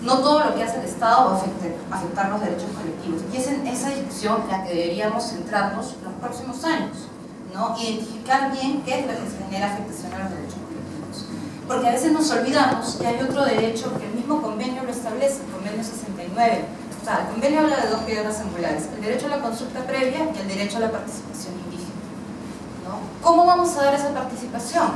No todo lo que hace el Estado va a afectar los derechos colectivos, y es en esa discusión en la que deberíamos centrarnos los próximos años, ¿no? Identificar bien qué es lo que genera afectación a los derechos colectivos, porque a veces nos olvidamos que hay otro derecho que el mismo convenio lo establece, el convenio 69. O sea, el convenio habla de dos piedras angulares: el derecho a la consulta previa y el derecho a la participación indígena, ¿no? ¿Cómo vamos a dar esa participación?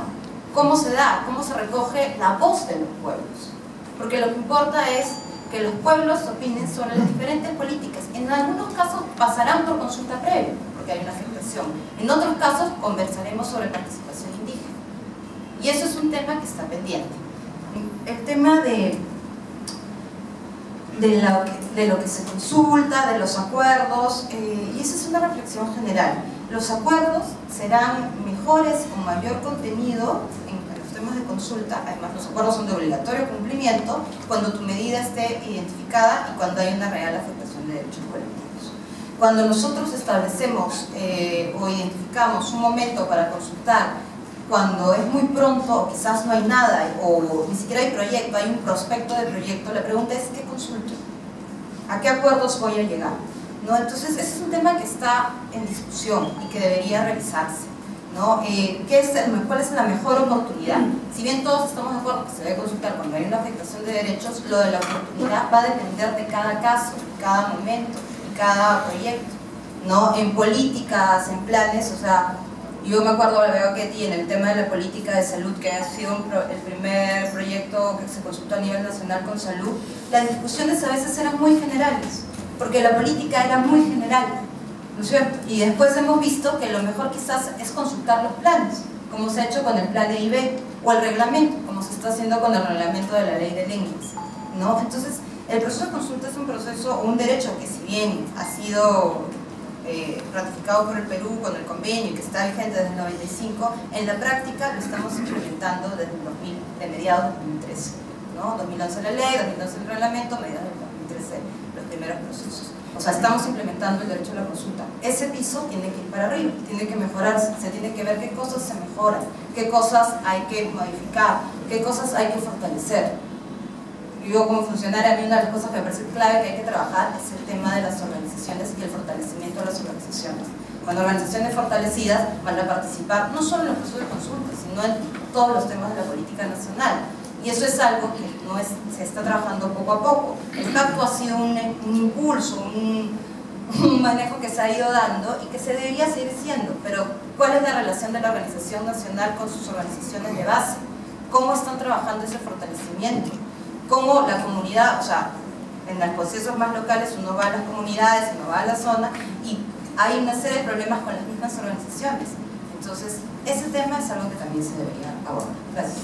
¿Cómo se da? ¿Cómo se recoge la voz de los pueblos? Porque lo que importa es que los pueblos opinen sobre las diferentes políticas. En algunos casos pasarán por consulta previa, porque hay una afectación. En otros casos conversaremos sobre participación indígena. Y eso es un tema que está pendiente. El tema de lo que se consulta, de los acuerdos, y esa es una reflexión general. Los acuerdos serán mejores con mayor contenido en los temas de consulta. Además, los acuerdos son de obligatorio cumplimiento cuando tu medida esté identificada y cuando hay una real afectación de derechos colectivos. Cuando nosotros establecemos o identificamos un momento para consultar, cuando es muy pronto o quizás no hay nada o ni siquiera hay proyecto, hay un prospecto de proyecto, la pregunta es: ¿qué consulto? ¿A qué acuerdos voy a llegar? ¿No? Entonces ese es un tema que está en discusión y que debería revisarse, ¿no? ¿Cuál es la mejor oportunidad? Si bien todos estamos de acuerdo que se debe consultar cuando hay una afectación de derechos, lo de la oportunidad va a depender de cada caso, de cada momento, de cada proyecto, ¿no? En políticas, en planes, o sea, yo me acuerdo, la veo Ketty, en el tema de la política de salud, que ha sido el primer proyecto que se consultó a nivel nacional con salud, las discusiones a veces eran muy generales, porque la política era muy general, ¿no es cierto? Y después hemos visto que lo mejor quizás es consultar los planes, como se ha hecho con el plan de IB, o el reglamento, como se está haciendo con el reglamento de la ley de lenguas, ¿no? Entonces, el proceso de consulta es un proceso, un derecho que, si bien ha sido ratificado por el Perú con el convenio y que está vigente desde el 95, en la práctica lo estamos implementando desde el mediados de 2013, ¿no? 2011 la ley, 2012 el reglamento, mediados del 2013 los primeros procesos. O sea, estamos implementando el derecho a la consulta. Ese piso tiene que ir para arriba, tiene que mejorarse, se tiene que ver qué cosas se mejoran, qué cosas hay que modificar, qué cosas hay que fortalecer. Yo, como funcionaria, a mí una de las cosas que me parece clave que hay que trabajar es el tema de las organizaciones y el fortalecimiento de las organizaciones. Cuando organizaciones fortalecidas van a participar no solo en los procesos de consulta, sino en todos los temas de la política nacional. Y eso es algo que se está trabajando poco a poco. El pacto ha sido un impulso, un manejo que se ha ido dando y que se debería seguir siendo. Pero ¿cuál es la relación de la organización nacional con sus organizaciones de base? ¿Cómo están trabajando ese fortalecimiento? Cómo la comunidad, o sea, en los procesos más locales uno va a las comunidades, uno va a la zona y hay una serie de problemas con las mismas organizaciones. Entonces, ese tema es algo que también se debería abordar. Gracias.